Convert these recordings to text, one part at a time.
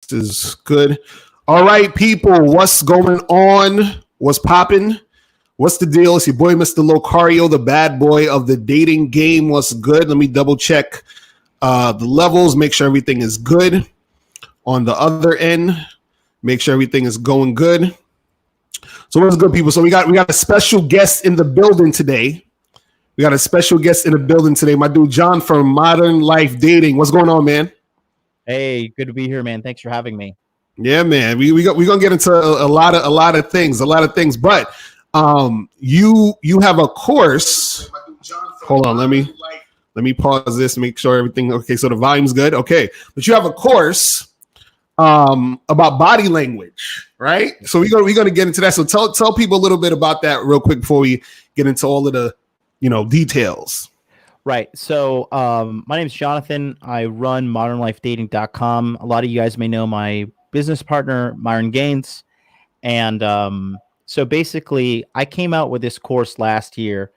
is good. All right, people, what's going on? What's popping? What's the deal? It's your boy, Mr. Locario, the bad boy of the dating game. What's good? Let me double check the levels, make sure everything is good. On the other end, make sure everything is going good. So what's good, people? So we got a special guest in the building today. My dude John from Modern Life Dating. What's going on, man? Hey, good to be here, man. Thanks for having me. Yeah, man. We're gonna get into a lot of things. But you have a course. Hold on, let me pause this, make sure everything okay. So the volume's good. Okay, but you have a course about body language, right? So we're gonna get into that. So tell people a little bit about that real quick before we get into all of the details. Right. So my name is Jonathan. I run modernlifedating.com. A lot of you guys may know my business partner, Myron Gaines. And so basically, I came out with this course last year,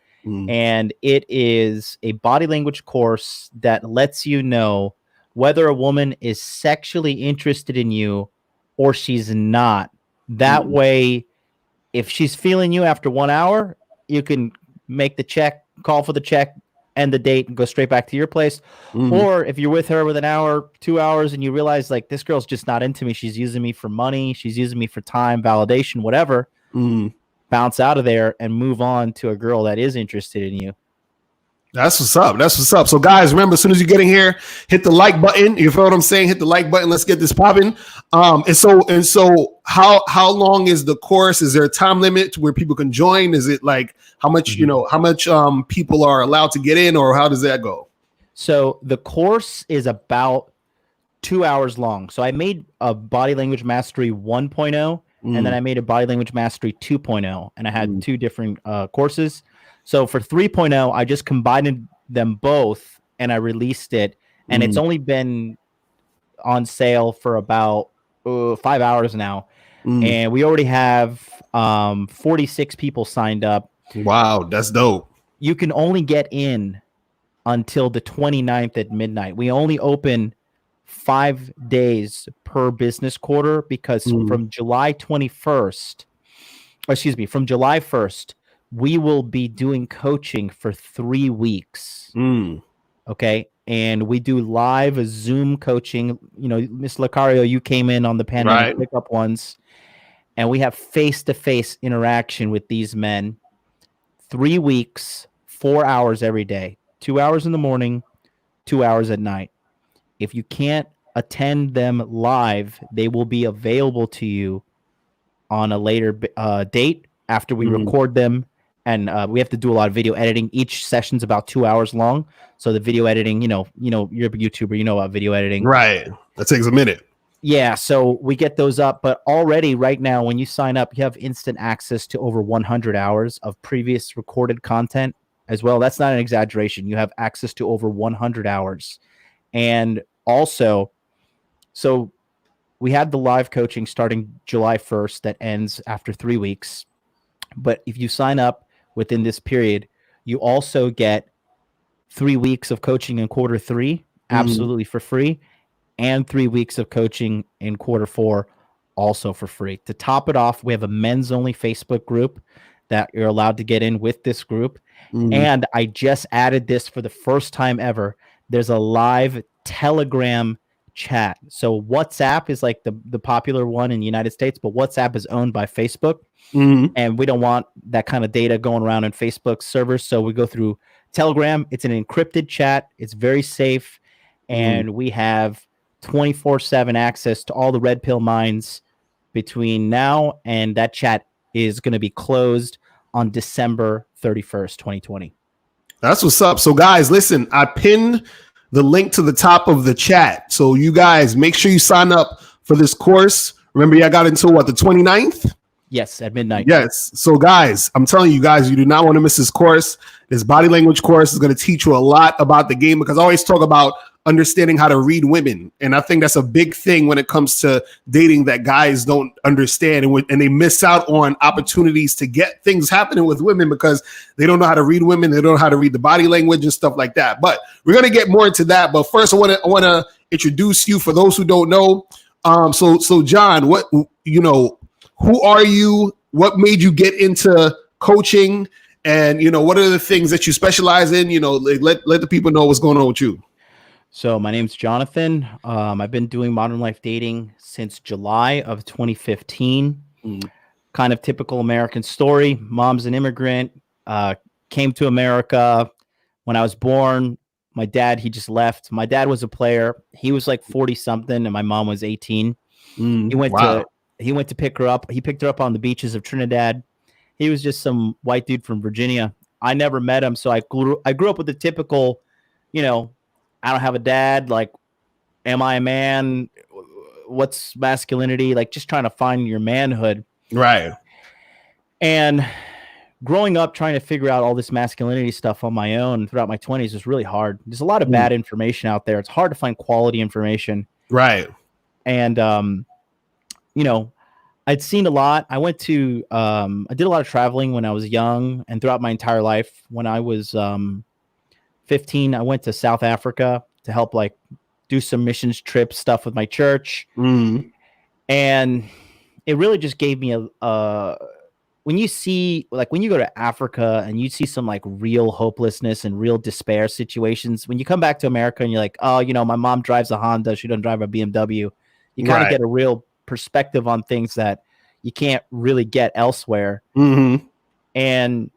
and it is a body language course that lets you know whether a woman is sexually interested in you or she's not. That way, if she's feeling you after 1 hour, you can make the check, call for the check, end the date, and go straight back to your place. Or if you're with her with an hour, 2 hours, and you realize like this girl's just not into me, she's using me for money, she's using me for time, validation, whatever, bounce out of there and move on to a girl that is interested in you. That's what's up. So guys, remember, as soon as you get in here, hit the like button. You feel what I'm saying? Hit the like button. Let's get this popping. And so how long is the course? Is there a time limit where people can join? Is it like how much people are allowed to get in, or how does that go? So the course is about 2 hours long. So I made a body language mastery 1.0 and then I made a body language mastery 2.0, and I had two different courses. So for 3.0, I just combined them both and I released it, and it's only been on sale for about 5 hours now. And we already have 46 people signed up. Wow, that's dope. You can only get in until the 29th at midnight. We only open 5 days per business quarter because from July 1st, we will be doing coaching for 3 weeks. Okay. And we do live Zoom coaching. Miss Locario, you came in on the pandemic pickup ones, and we have face-to-face interaction with these men. 3 weeks, 4 hours every day, 2 hours in the morning, 2 hours at night. If you can't attend them live, they will be available to you on a later date after we record them. And we have to do a lot of video editing. Each session's about 2 hours long. So the video editing, you're a YouTuber, you know about video editing. Right. That takes a minute. Yeah. So we get those up. But already right now, when you sign up, you have instant access to over 100 hours of previous recorded content as well. That's not an exaggeration. You have access to over 100 hours. And also, so we had the live coaching starting July 1st that ends after 3 weeks. But if you sign up within this period, you also get 3 weeks of coaching in quarter 3 absolutely for free, and 3 weeks of coaching in quarter 4 also for free. To top it off, we have a men's only Facebook group that you're allowed to get in with this group. And I just added this for the first time ever. There's a live Telegram chat. So WhatsApp is like the popular one in the United States, but WhatsApp is owned by Facebook. And we don't want that kind of data going around in Facebook servers. So we go through Telegram. It's an encrypted chat. It's very safe. And we have 24/7 access to all the red pill minds between now and that chat is going to be closed on December 31st, 2020. That's what's up. So guys, listen, I pinned the link to the top of the chat. So you guys make sure you sign up for this course. Remember, I got until the 29th? Yes, at midnight. Yes. So guys, I'm telling you guys, you do not want to miss this course. This body language course is going to teach you a lot about the game, because I always talk about understanding how to read women. And I think that's a big thing when it comes to dating that guys don't understand, and they miss out on opportunities to get things happening with women because they don't know how to read women. They don't know how to read the body language and stuff like that. But we're going to get more into that. But first, I want to introduce you, for those who don't know, So John, what who are you? What made you get into coaching? And what are the things that you specialize in? Let the people know what's going on with you. So my name's Jonathan. I've been doing modern life dating since July of 2015. Kind of typical American story. Mom's an immigrant, came to America when I was born. My dad, he just left. My dad was a player. He was like 40 something and my mom was 18. He went to pick her up. He picked her up on the beaches of Trinidad. He was just some white dude from Virginia. I never met him, so I grew up with the typical, I don't have a dad. Like, am I a man? What's masculinity? Like, just trying to find your manhood. Right. And growing up, trying to figure out all this masculinity stuff on my own throughout my 20s was really hard. There's a lot of bad information out there. It's hard to find quality information. Right. And, I'd seen a lot. I went to, I did a lot of traveling when I was young and throughout my entire life. When I was 15, I went to South Africa to help like do some missions trip stuff with my church. And it really just gave me when you go to Africa and you see some like real hopelessness and real despair situations, when you come back to America and you're like, oh, my mom drives a Honda, she doesn't drive a BMW. You kind of get a real perspective on things that you can't really get elsewhere. And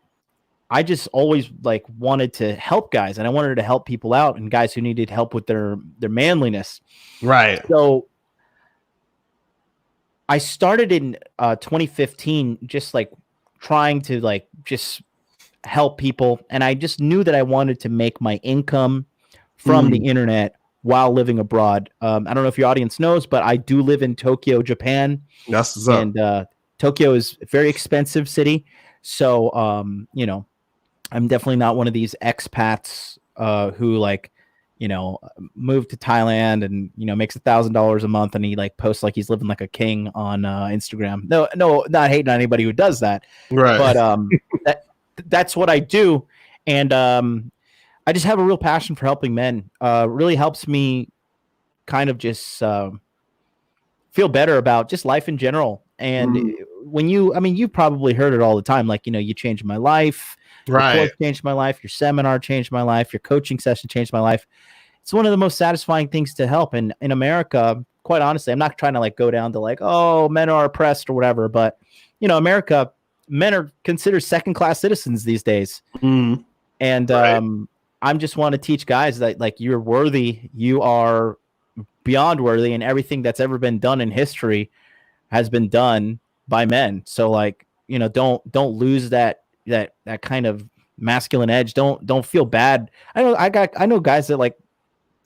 I just always like wanted to help guys, and I wanted to help people out and guys who needed help with their manliness. Right. So I started in 2015, just like trying to like just help people. And I just knew that I wanted to make my income from the internet while living abroad. I don't know if your audience knows, but I do live in Tokyo, Japan. That's what's up. And Tokyo is a very expensive city. So, I'm definitely not one of these expats who like, moved to Thailand and, makes $1,000 a month and he like posts like he's living like a king on Instagram. No, not hating on anybody who does that. Right. But that's what I do. And I just have a real passion for helping men. Really helps me kind of just feel better about just life in general. And when you've probably heard it all the time. Like, you changed my life. Right. Your course changed my life. Your seminar changed my life. Your coaching session changed my life. It's one of the most satisfying things to help. And in America, quite honestly, I'm not trying to like go down to like, oh, men are oppressed or whatever. But, America, men are considered second-class citizens these days. And I'm just want to teach guys that like you're worthy. You are beyond worthy. And everything that's ever been done in history has been done by men. So like, don't lose that kind of masculine edge. Don't feel bad. I know guys that like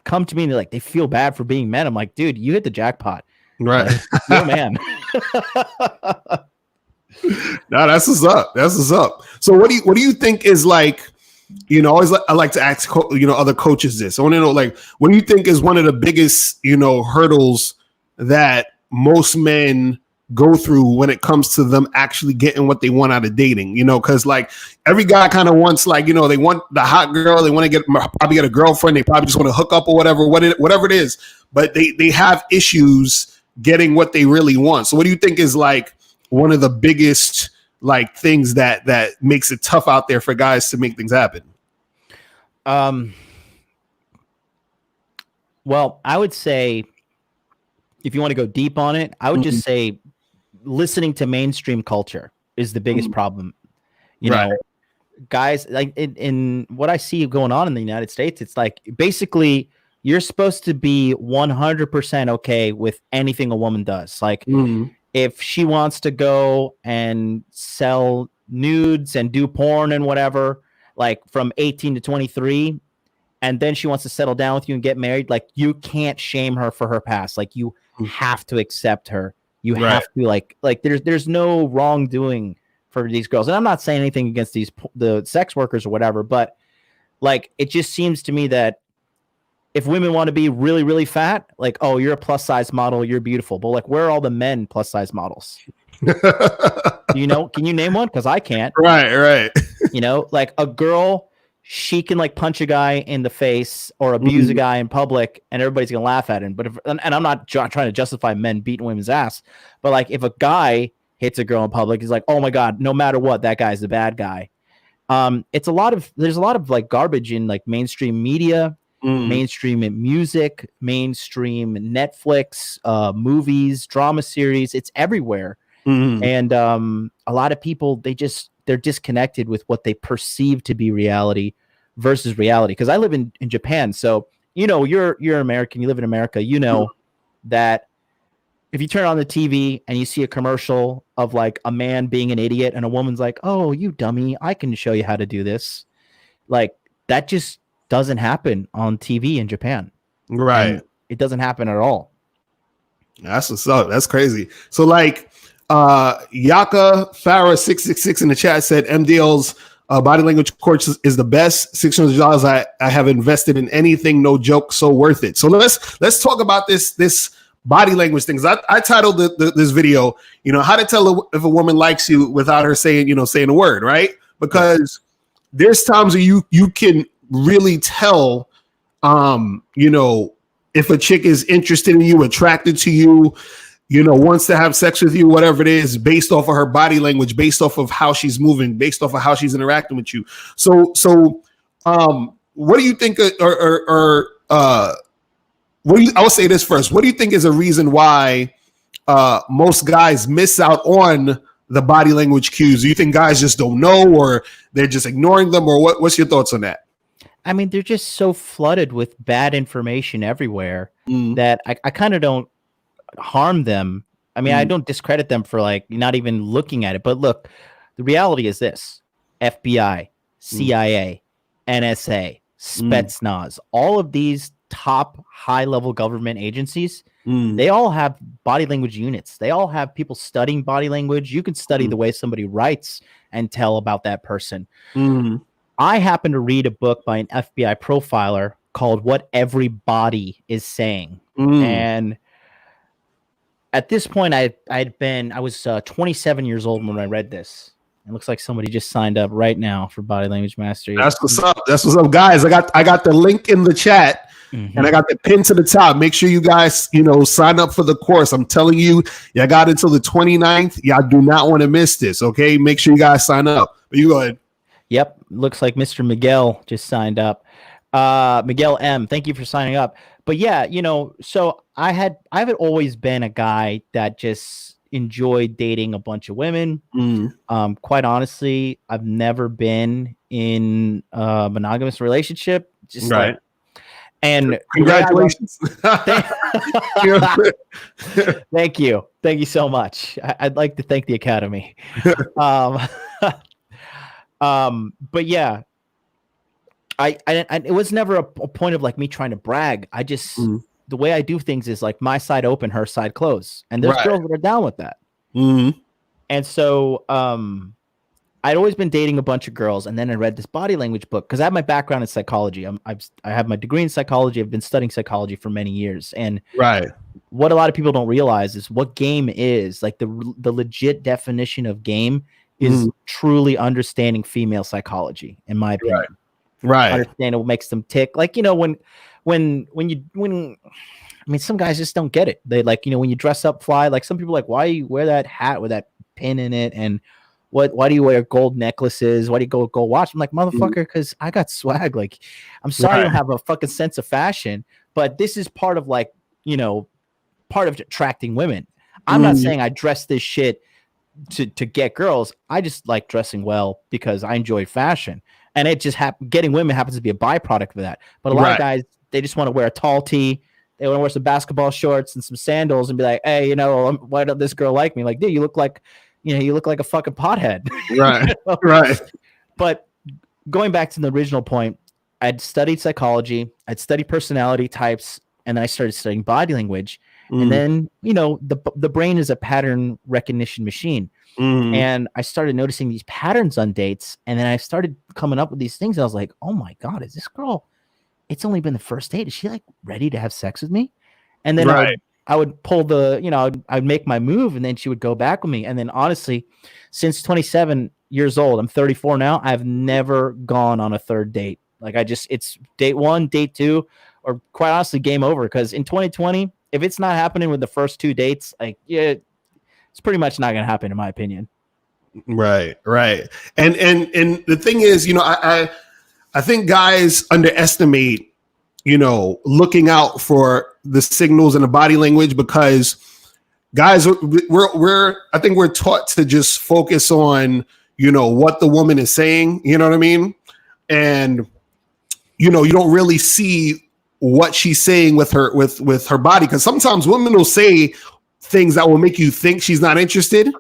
come to me and they're like, they feel bad for being men. I'm like, dude, you hit the jackpot. Right. Like, you're a man. No, that's what's up. That's what's up. So what do you think is like, I like to ask, other coaches this. I want to know, like, what do you think is one of the biggest, hurdles that most men go through when it comes to them actually getting what they want out of dating, because like every guy kind of wants like, they want the hot girl, they want to probably get a girlfriend, they probably just want to hook up or whatever it is, but they have issues getting what they really want. So what do you think is like one of the biggest like things that makes it tough out there for guys to make things happen? Well, I would say if you want to go deep on it, I would just say listening to mainstream culture is the biggest problem. Guys, like in what I see going on in the United States, it's like basically you're supposed to be 100% okay with anything a woman does. Like if she wants to go and sell nudes and do porn and whatever, like from 18 to 23, and then she wants to settle down with you and get married, like you can't shame her for her past. Like you have to accept her. You have to like there's no wrongdoing for these girls. And I'm not saying anything against the sex workers or whatever, but like it just seems to me that if women want to be really, really fat, like, oh, you're a plus size model, you're beautiful. But like, where are all the men plus size models? Can you name one? Because I can't. Right. Like a girl, she can like punch a guy in the face or abuse a guy in public and everybody's gonna laugh at him. But and I'm not trying to justify men beating women's ass, but like if a guy hits a girl in public, he's like, oh my God, no matter what, that guy's the bad guy. There's a lot of like garbage in like mainstream media, mainstream music, mainstream Netflix, movies, drama series. It's everywhere. And a lot of people, they're disconnected with what they perceive to be reality versus reality. Because I live in Japan, so you're American, you live in America, that if you turn on the TV and you see a commercial of like a man being an idiot and a woman's like, oh, you dummy, I can show you how to do this. Like that just doesn't happen on TV in Japan. Right. And it doesn't happen at all. That's what's up. That's crazy. So like Yaka Farah 666 in the chat said MDL's body language course is the best. $600 I have invested in anything. No joke. So worth it. So let's talk about this body language things. I titled this video, how to tell if a woman likes you without her saying a word, right? Because there's times where you can really tell, if a chick is interested in you, attracted to you, wants to have sex with you, whatever it is, based off of her body language, based off of how she's moving, based off of how she's interacting with you. So, what do you think, I'll say this first. What do you think is a reason why most guys miss out on the body language cues? Do you think guys just don't know, or they're just ignoring them, or what's your thoughts on that? I mean, they're just so flooded with bad information everywhere that I kind of don't harm them. I mean, I don't discredit them for like not even looking at it. But look, the reality is this: FBI, CIA, NSA, Spetsnaz, all of these top high-level government agencies, they all have body language units. They all have people studying body language. You can study the way somebody writes and tell about that person. I happen to read a book by an FBI profiler called What Every Body is Saying. And at this point, I was 27 years old when I read this. It looks like somebody just signed up right now for Body Language Mastery. That's what's up. That's what's up, guys. I got the link in the chat, and I got the pin to the top. Make sure you guys, sign up for the course. I'm telling you, y'all got until the 29th. Y'all do not want to miss this. Okay, make sure you guys sign up. But you go ahead. Yep, looks like Mr. Miguel just signed up. Miguel M, thank you for signing up. But yeah, so I haven't always been a guy that just enjoyed dating a bunch of women. Quite honestly, I've never been in a monogamous relationship. Just right. And congratulations. Thank you so much. I'd like to thank the Academy. But yeah, I it was never a point of like me trying to brag. I just the way I do things is like my side open, her side close, and there's girls that are down with that. And so I'd always been dating a bunch of girls, and then I read this body language book because I have my background in psychology. I have my degree in psychology. I've been studying psychology for many years, and what a lot of people don't realize is what game is. Like the legit definition of game is truly understanding female psychology, in my opinion. Right. Understand what makes them tick. Like, when some guys just don't get it. They like, when you dress up fly, like some people are like, why do you wear that hat with that pin in it? And why do you wear gold necklaces? Why do you go gold watch? I'm like, motherfucker, because I got swag. Like, I'm sorry I don't have a fucking sense of fashion, but this is part of like, part of attracting women. I'm not saying I dress this shit to get girls. I just like dressing well because I enjoy fashion, and it just getting women happens to be a byproduct of that. But a lot of guys, they just want to wear a tall tee, they want to wear some basketball shorts and some sandals and be like, hey, why don't this girl like me? Like, dude, you look like a fucking pothead. Right. But going back to the original point, I'd studied psychology, I'd studied personality types, and then I started studying body language. And then, the brain is a pattern recognition machine. And I started noticing these patterns on dates. And then I started coming up with these things. I was like, oh my God, is this girl, it's only been the first date. Is she like ready to have sex with me? And then I would pull I'd make my move, and then she would go back with me. And then honestly, since 27, years old. I'm 34 now. I've never gone on a third date. Like it's date 1, date 2, or quite honestly, game over. Because in 2020, if it's not happening with the first 2 dates, like it's pretty much not going to happen in my opinion. Right. And the thing is, I think guys underestimate, looking out for the signals and the body language, because guys, I think we're taught to just focus on, what the woman is saying, you know what I mean? And, you don't really see what she's saying with her body. Because sometimes women will say things that will make you think she's not interested,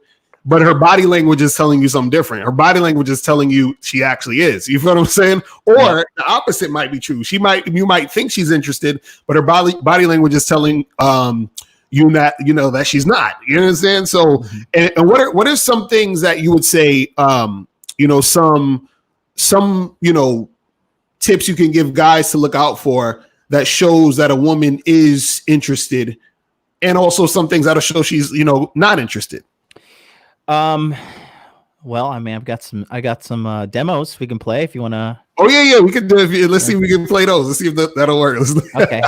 but her body language is telling you something different. Her body language is telling you she actually is. You feel what I'm saying? Or the opposite might be true. You might think she's interested, but her body language is telling you that that she's not. You understand? So, and what are some things that you would say? Some tips you can give guys to look out for that shows that a woman is interested, and also some things that'll show she's not interested. Well, I mean, I got some demos we can play if you want to. Oh yeah, we can do it. Let's see if we can play those. Let's see if that'll work. Okay.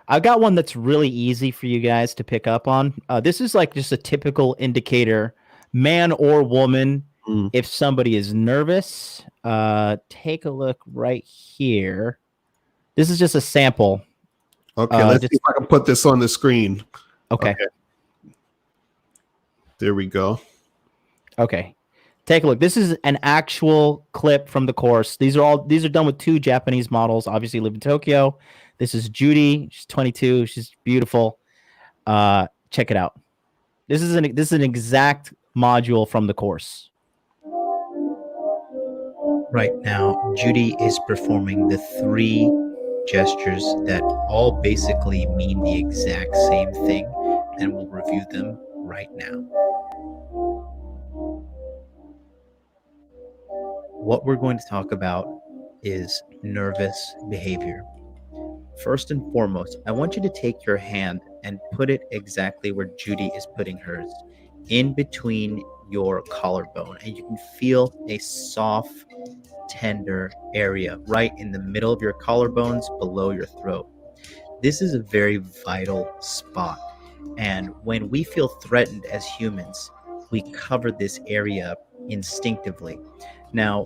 I've got one that's really easy for you guys to pick up on. This is like just a typical indicator, man or woman, if somebody is nervous. Take a look right here. This is just a sample. Okay, let's see if I can put this on the screen. Okay. There we go. Okay. Take a look. This is an actual clip from the course. These are done with 2 Japanese models, obviously live in Tokyo. This is Judy. She's 22. She's beautiful. Check it out. This is an exact module from the course. Right now, Judy is performing the 3 gestures that all basically mean the exact same thing, and we'll review them right now. What we're going to talk about is nervous behavior. First and foremost, I want you to take your hand and put it exactly where Judy is putting hers, in between your collarbone, and you can feel a soft, tender area right in the middle of your collarbones below your throat. This is a very vital spot, and when we feel threatened as humans, we cover this area instinctively. Now,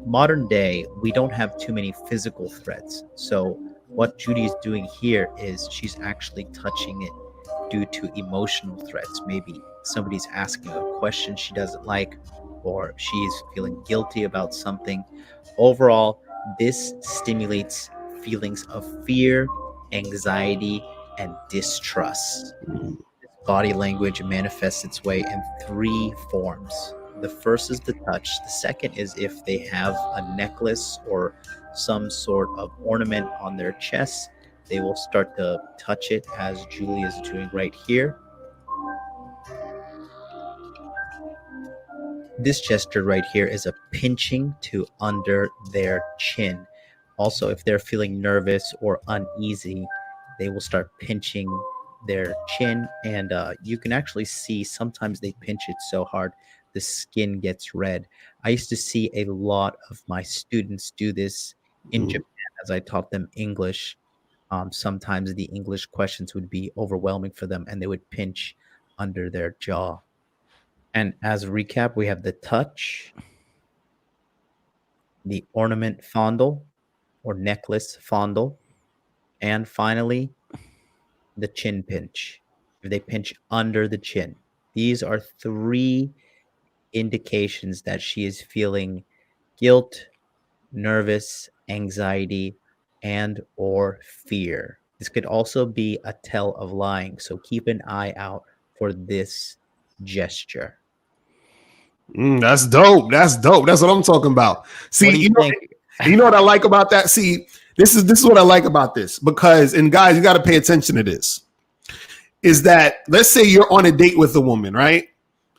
modern day, we don't have too many physical threats, so what Judy is doing here is she's actually touching it due to emotional threats. Maybe somebody's asking a question she doesn't like, or she's feeling guilty about something. Overall, this stimulates feelings of fear, anxiety, and distrust. Body language manifests its way in 3 forms. The first is the touch. The second is if they have a necklace or some sort of ornament on their chest, they will start to touch it, as Julie is doing right here. This gesture right here is a pinching to under their chin. Also, if they're feeling nervous or uneasy, they will start pinching their chin, and you can actually see sometimes they pinch it so hard the skin gets red. I used to see a lot of my students do this in Japan as I taught them English. Sometimes the English questions would be overwhelming for them, and they would pinch under their jaw. And as a recap, we have the touch, the ornament fondle or necklace fondle, and finally, the chin pinch. If they pinch under the chin. These are 3 indications that she is feeling guilt, nervous, anxiety, and or fear. This could also be a tell of lying, so keep an eye out for this gesture. That's dope. That's what I'm talking about. See, you know what I like about that? See, this is what I like about this, because, and guys, you got to pay attention to this, is that let's say you're on a date with a woman, right?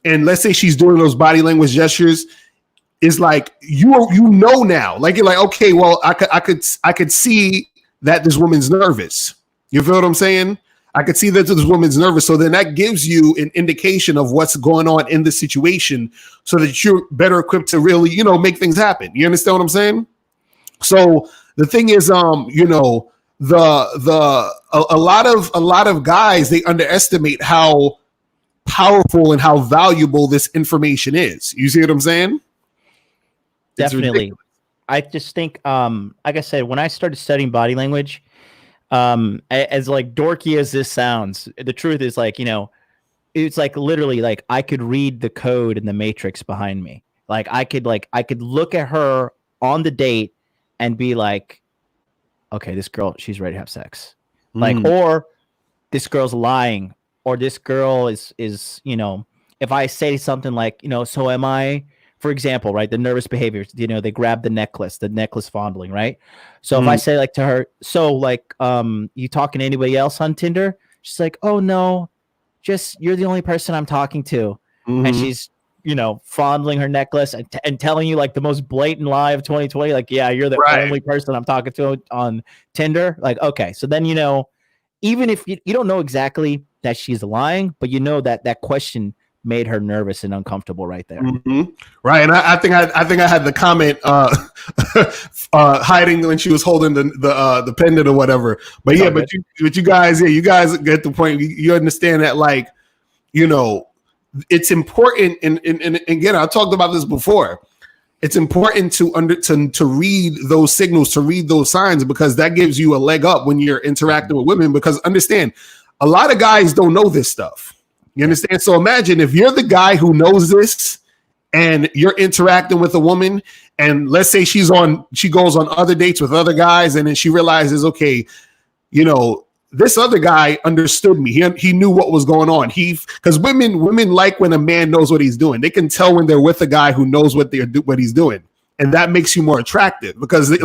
And let's say she's doing those body language gestures. It's like you now, like you're like, okay, well, I could see that this woman's nervous. You feel what I'm saying? I could see that this woman's nervous. So then that gives you an indication of what's going on in the situation so that you're better equipped to really, make things happen. You understand what I'm saying? So the thing is, a lot of guys, they underestimate how powerful and how valuable this information is. You see what I'm saying? Definitely. I just think, like I said, when I started studying body language, as like dorky as this sounds, the truth is like, it's like literally like I could read the code in the matrix behind me. Like I could look at her on the date and be like, okay, this girl, she's ready to have sex. Like, or this girl's lying, or this girl is, if I say something like, so am I, for example, right, the nervous behaviors, they grab the necklace fondling, right? So if I say like to her, so like, you talking to anybody else on Tinder? She's like, oh no, just you're the only person I'm talking to. And she's, fondling her necklace and telling you like the most blatant lie of 2020. Like, yeah, you're the only person I'm talking to on Tinder. Like, okay. So then, even if you don't know exactly that she's lying, but that question made her nervous and uncomfortable right there. Right. And I think I had the comment hiding when she was holding the pendant or whatever. But yeah, but you guys get the point. You understand that, like, it's important. And again, I talked about this before. It's important to read those signals, to read those signs, because that gives you a leg up when you're interacting with women. Because understand, a lot of guys don't know this stuff. You understand? So imagine if you're the guy who knows this and you're interacting with a woman, and let's say she goes on other dates with other guys, and then she realizes, okay, this other guy understood me. He knew what was going on. Because women like when a man knows what he's doing. They can tell when they're with a guy who knows what he's doing, and that makes you more attractive, because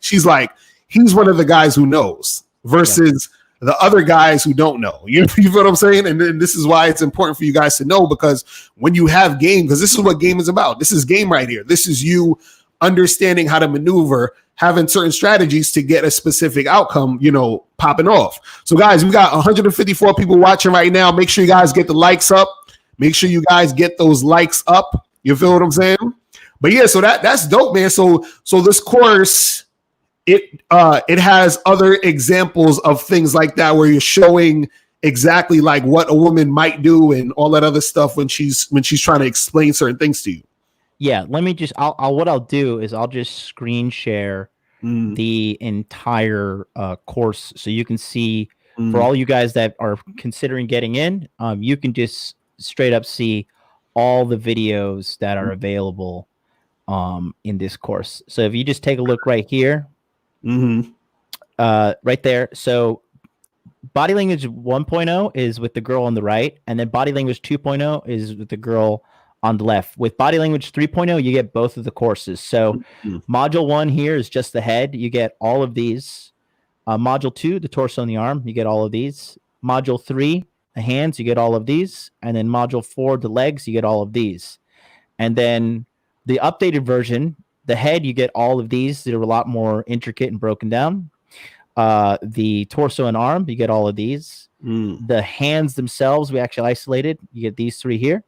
she's like, he's one of the guys who knows versus the other guys who don't know. You feel what I'm saying? And then this is why it's important for you guys to know, because when you have game, because this is what game is about. This is game right here. This is you understanding how to maneuver, having certain strategies to get a specific outcome, popping off. So guys, we got 154 people watching right now. Make sure you guys get the likes up. Make sure you guys get those likes up. You feel what I'm saying? But yeah, so that's dope, man. So this course, it has other examples of things like that, where you're showing exactly like what a woman might do and all that other stuff when she's trying to explain certain things to you. Yeah, let me just. What I'll do is I'll just screen share the entire course, so you can see, for all you guys that are considering getting in, you can just straight up see all the videos that are available in this course. So if you just take a look right here, right there. So body language 1.0 is with the girl on the right, and then body language 2.0 is with the girl on the left. With body language 3.0, you get both of the courses. So module 1 here is just the head. You get all of these. Module 2, the torso and the arm, you get all of these. Module 3, the hands, you get all of these. And then module 4, the legs, you get all of these. And then the updated version, the head, you get all of these that are a lot more intricate and broken down. The torso and arm, you get all of these. The hands themselves, we actually isolated. You get these 3 here.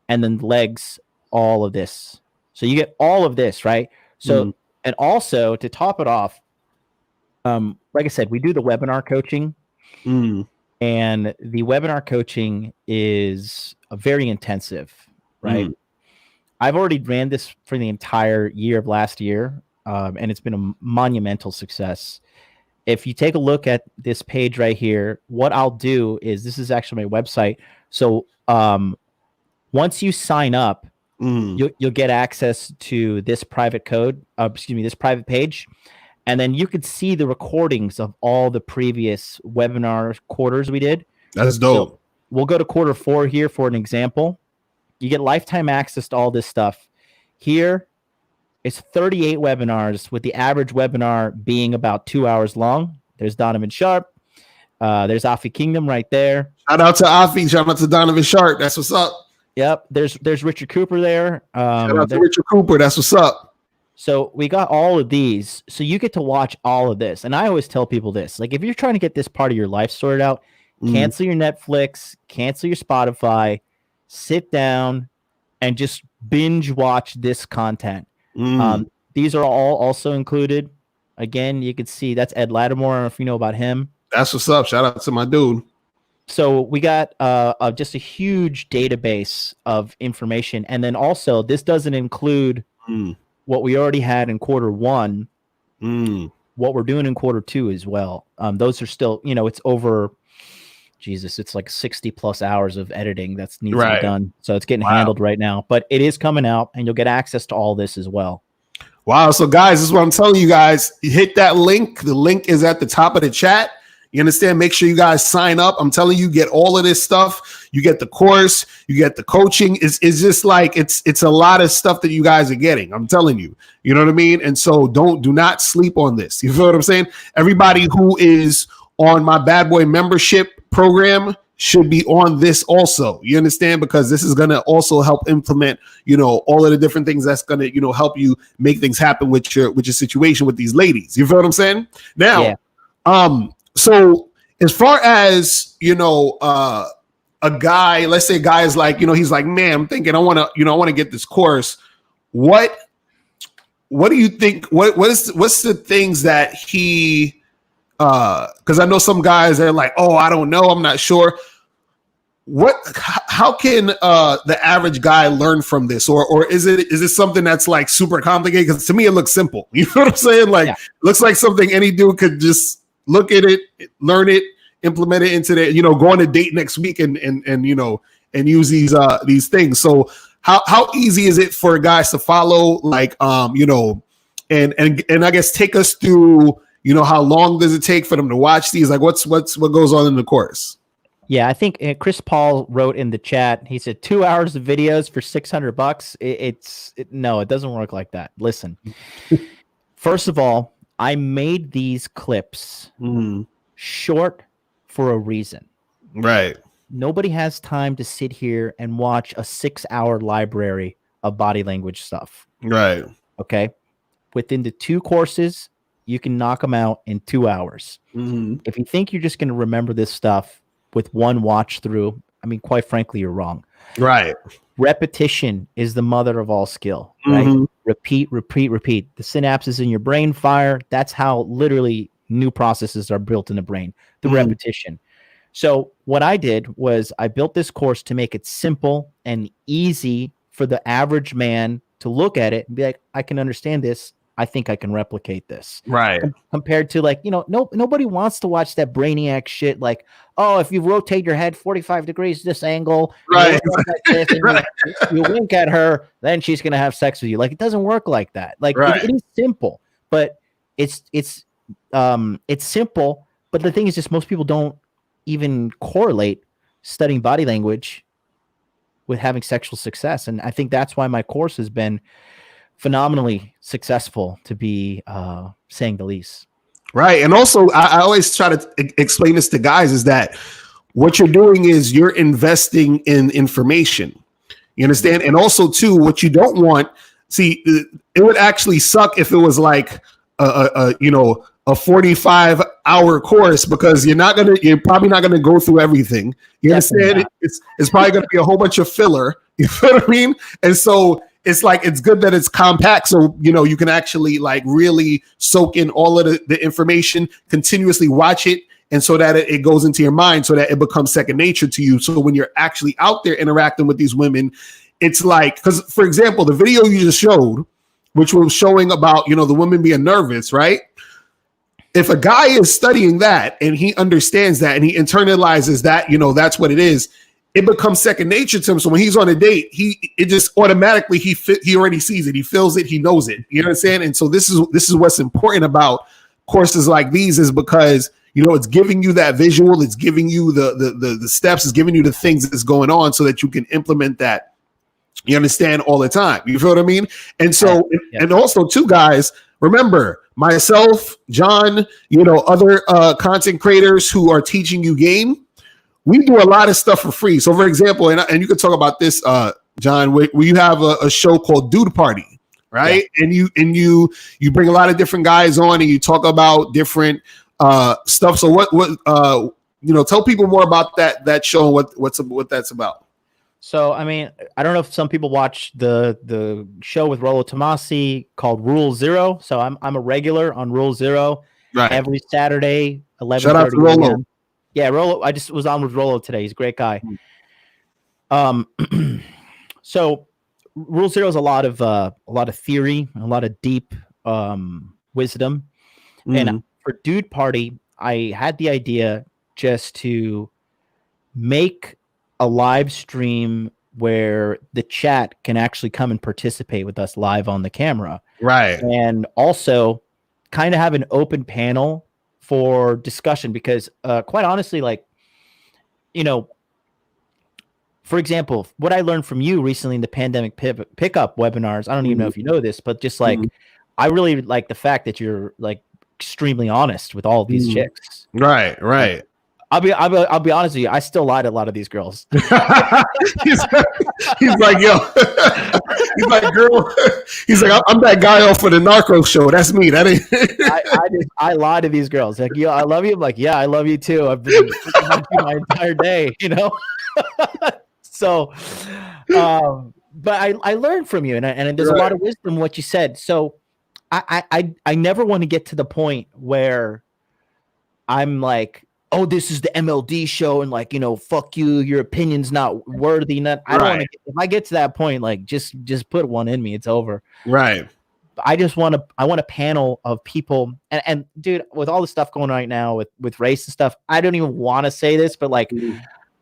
And then the legs, all of this. So you get all of this, right? So, and also to top it off, like I said, we do the webinar coaching, and the webinar coaching is very intensive, right? I've already ran this for the entire year of last year, and it's been a monumental success. If you take a look at this page right here, what I'll do is, this is actually my website. So, once you sign up, you'll get access to this private this private page, and then you could see the recordings of all the previous webinar quarters we did. That's dope. So we'll go to quarter 4 here for an example. You get lifetime access to all this stuff. Here is 38 webinars, with the average webinar being about 2 hours long. There's Donovan Sharp. There's Afi Kingdom right there. Shout out to Afi. Shout out to Donovan Sharp. That's what's up. Yep, there's Richard Cooper there. Shout out to Richard Cooper. That's what's up. So we got all of these. So you get to watch all of this. And I always tell people this, like, if you're trying to get this part of your life sorted out, Cancel your Netflix, cancel your Spotify, sit down and just binge watch this content. These are all also included. Again, you can see that's Ed Lattimore. I don't know if you know about him. That's what's up. Shout out to my dude. So we got just a huge database of information. And then also, this doesn't include what we already had in Q1, what we're doing in Q2 as well. Those are still, it's over, it's like 60 plus hours of editing that needs to be done. So it's getting handled right now. But it is coming out, and you'll get access to all this as well. Wow. So, guys, this is what I'm telling you guys. Hit that link. The link is at the top of the chat. You understand? Make sure you guys sign up. I'm telling you, get all of this stuff. You get the course, you get the coaching. It's just like it's a lot of stuff that you guys are getting. I'm telling you. You know what I mean? And so do not sleep on this. You feel what I'm saying? Everybody who is on my Bad Boy membership program should be on this also. You understand? Because this is gonna also help implement, all of the different things that's gonna, help you make things happen with your situation with these ladies. You feel what I'm saying? Now, so as far as, a guy, let's say a guy is like, he's like, man, I'm thinking I want to get this course. What do you think? What's the things that he, cause I know some guys are like, oh, I don't know. I'm not sure. How can the average guy learn from this? Or is it something that's like super complicated? Cause to me, it looks simple. You know what I'm saying? Like, it looks like something any dude could just look at it, learn it, implement it into the, go on a date next week and use these things. So how easy is it for guys to follow? Like, and I guess take us through, how long does it take for them to watch these? Like what goes on in the course? Yeah, I think Chris Paul wrote in the chat, he said 2 hours of videos for $600. No, it doesn't work like that. Listen, first of all, I made these clips short for a reason. Right. Nobody has time to sit here and watch a 6-hour library of body language stuff. Right. Okay. Within the 2 courses, you can knock them out in 2 hours. If you think you're just going to remember this stuff with one watch through, I mean, quite frankly, you're wrong. Right. Repetition is the mother of all skill, right? Repeat. The synapses in your brain fire. That's how literally new processes are built in the brain, the repetition. So what I did was I built this course to make it simple and easy for the average man to look at it and be like, I can understand this. I think I can replicate this. Right. Compared to like, nobody wants to watch that brainiac shit. Like, oh, if you rotate your head 45 degrees this angle, right, you wink at her, then she's going to have sex with you. Like, it doesn't work like that. Like it is simple, but it's simple. But the thing is just most people don't even correlate studying body language with having sexual success. And I think that's why my course has been phenomenally successful, to be saying the least. Right. And also, I always try to explain this to guys is that what you're doing is you're investing in information. You understand? And also, too, what you don't want, see, it would actually suck if it was like a 45-hour course, because you're probably not gonna go through everything. You understand? It's probably gonna be a whole bunch of filler. You know what I mean? And so it's like, it's good that it's compact, so you can actually like really soak in all of the information, continuously watch it, and so that it goes into your mind, so that it becomes second nature to you. So when you're actually out there interacting with these women, it's like, because for example, the video you just showed, which was showing about the women being nervous, right? If a guy is studying that and he understands that and he internalizes that, that's what it is, it becomes second nature to him. So when he's on a date, it just automatically he already sees it, he feels it, he knows it. You know what I'm saying? And so this is what's important about courses like these, is because it's giving you that visual, it's giving you the steps, it's giving you the things that's going on, so that you can implement that. You understand, all the time. You feel what I mean? And so, and also, too, guys, remember, myself, John, other content creators who are teaching you game, we do a lot of stuff for free. So, for example, and you can talk about this, John, where you have a show called Dude Party, right? Yeah. And you bring a lot of different guys on, and you talk about different stuff. So, what tell people more about that show and what that's about. So, I mean, I don't know if some people watch the show with Rollo Tomasi called Rule Zero. So I'm a regular on Rule Zero every Saturday, 11:30 Shout out to Rollo. a.m. Yeah, Rollo. I just was on with Rollo today. He's a great guy. So Rule Zero is a lot of theory, a lot of deep wisdom. And for Dude Party, I had the idea just to make a live stream where the chat can actually come and participate with us live on the camera. Right. And also kind of have an open panel for discussion because quite honestly, like, for example, what I learned from you recently in the pandemic pickup webinars, I don't even know if you know this, but just like, I really like the fact that you're like extremely honest with all of these chicks. Right. I'll be honest with you. I still lie to a lot of these girls. he's like, yo, he's like, girl, he's like, I'm that guy off of the Narcos show. That's me. That ain't. I lie to these girls. Like, yo, I love you. I'm like, yeah, I love you too. I've been thinking about you my entire day, So, but I learned from you, and there's a lot of wisdom in what you said. So, I never want to get to the point where I'm like, oh, this is the MLD show, and like, fuck you, your opinion's not worthy. I don't want to. If I get to that point, like, just put one in me. It's over. Right. I want a panel of people, and dude, with all the stuff going on right now with race and stuff, I don't even want to say this, but like,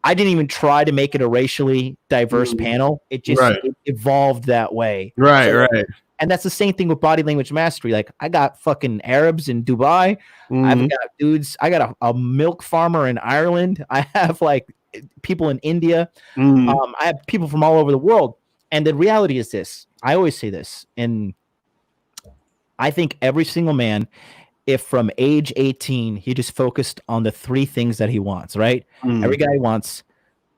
I didn't even try to make it a racially diverse panel. It just it evolved that way. Right. And that's the same thing with body language mastery. Like, I got fucking Arabs in Dubai. I've got dudes. I got a milk farmer in Ireland. I have like people in India. I have people from all over the world. And the reality is this. I always say this. And I think every single man, if from age 18, he just focused on the three things that he wants, right? Every guy wants.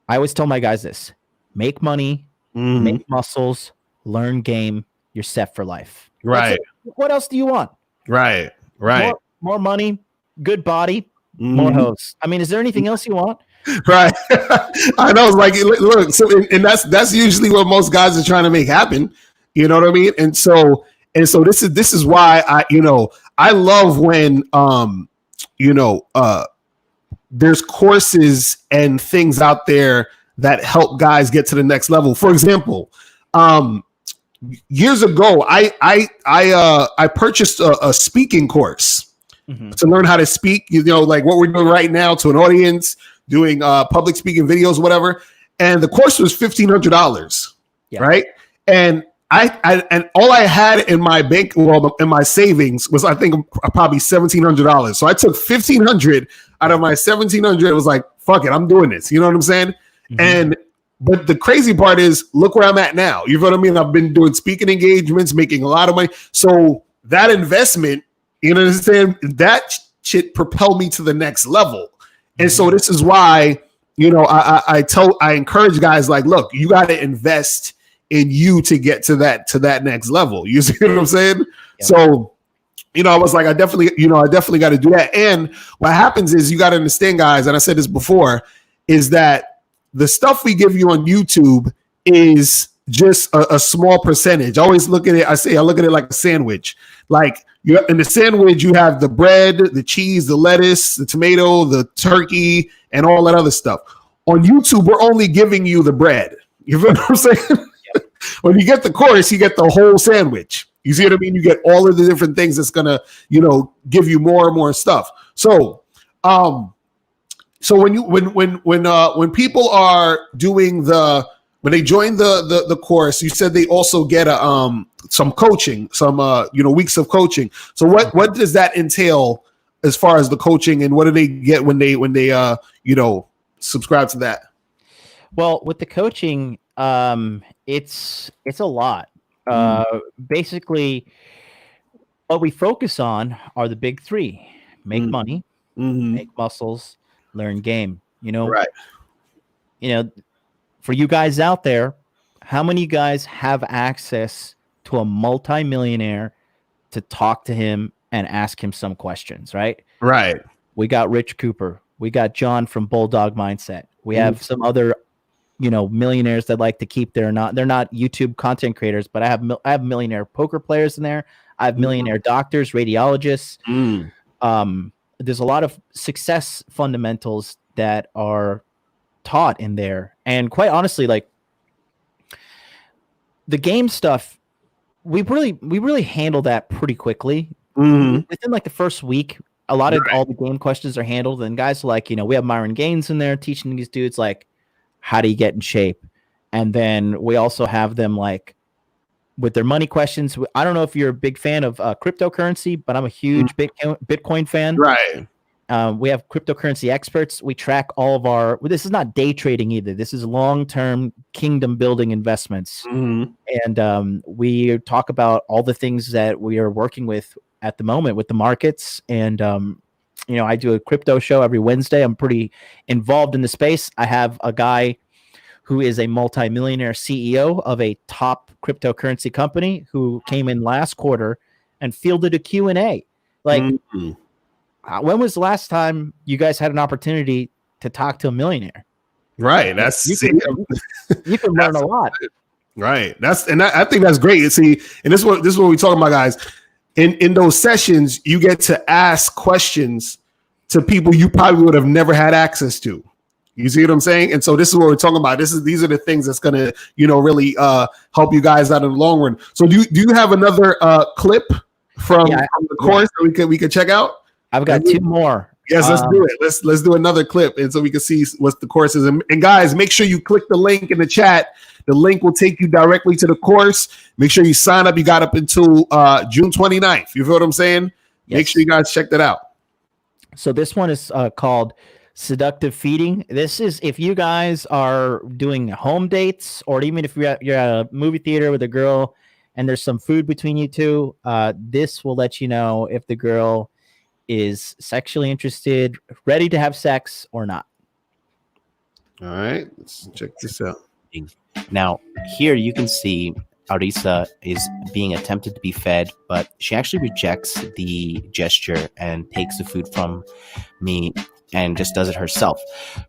I always tell my guys this. Make money, make muscles, learn game. You're set for life. Right. What else do you want? Right. More money, good body, more hosts. I mean, is there anything else you want? Right. I know. It's like, look, so, and that's usually what most guys are trying to make happen. You know what I mean? And so this is why I love when there's courses and things out there that help guys get to the next level. For example, years ago, I purchased a speaking course to learn how to speak, like what we're doing right now to an audience, doing public speaking videos, whatever. And the course was $1,500, right? And and all I had in my bank, in my savings was, I think, probably $1,700. So I took $1,500 out of my $1,700. It was like, fuck it, I'm doing this. You know what I'm saying? But the crazy part is, look where I'm at now. You know what I mean? I've been doing speaking engagements, making a lot of money. So that investment, you know what I'm saying? That shit propelled me to the next level. And so this is why, I encourage guys like, look, you got to invest in you to get to that next level. You see what I'm saying? Yeah. So, I was like, I definitely got to do that. And what happens is, you got to understand, guys, and I said this before, is that the stuff we give you on YouTube is just a small percentage. I always look at it. I look at it like a sandwich. Like, in the sandwich, you have the bread, the cheese, the lettuce, the tomato, the turkey, and all that other stuff. On YouTube, we're only giving you the bread. You feel what I'm saying? Yep. When you get the course, you get the whole sandwich. You see what I mean? You get all of the different things that's gonna, give you more and more stuff. So, so when people are doing when they join the course, you said they also get some coaching, some weeks of coaching. So what does that entail as far as the coaching, and what do they get when they subscribe to that? Well, with the coaching, it's a lot. Basically, what we focus on are the big three: make money, make muscles, learn game. Right. For you guys out there, how many guys have access to a multimillionaire to talk to him and ask him some questions? Right. We got Rich Cooper. We got John from Bulldog Mindset. We have some other, millionaires that like to keep they're not YouTube content creators, but I have millionaire poker players in there. I have millionaire doctors, radiologists. There's a lot of success fundamentals that are taught in there. And quite honestly, like the game stuff, we really handle that pretty quickly. Within like the first week, a lot of all the game questions are handled. And guys like, we have Myron Gaines in there teaching these dudes like, how do you get in shape? And then we also have them like with their money questions. I don't know if you're a big fan of cryptocurrency, but I'm a huge Bitcoin fan. Right. We have cryptocurrency experts. We track all of this is not day trading either. This is long-term kingdom building investments. And we talk about all the things that we are working with at the moment with the markets. And, I do a crypto show every Wednesday. I'm pretty involved in the space. I have a guy who is a multimillionaire CEO of a top cryptocurrency company who came in last quarter and fielded a Q&A. Like, when was the last time you guys had an opportunity to talk to a millionaire? Right. You can learn a lot. Right. I think that's great. See, and this is what we're talking about, guys. In those sessions, you get to ask questions to people you probably would have never had access to. You see what I'm saying? And so this is what we're talking about. These are the things that's gonna, really help you guys out in the long run. So do you have another clip from the course that we can check out? I've got two more. Yes, let's do it. Let's do another clip, and so we can see what the course is. And guys, make sure you click the link in the chat. The link will take you directly to the course. Make sure you sign up. You got up until June 29th. You feel what I'm saying? Yes. Make sure you guys check that out. So this one is called Seductive Feeding. This is if you guys are doing home dates, or even if you're at a movie theater with a girl and there's some food between you two, this will let you know if the girl is sexually interested, ready to have sex or not. All right, let's check this out. Now, here you can see Arisa is being attempted to be fed, but she actually rejects the gesture and takes the food from me and just does it herself.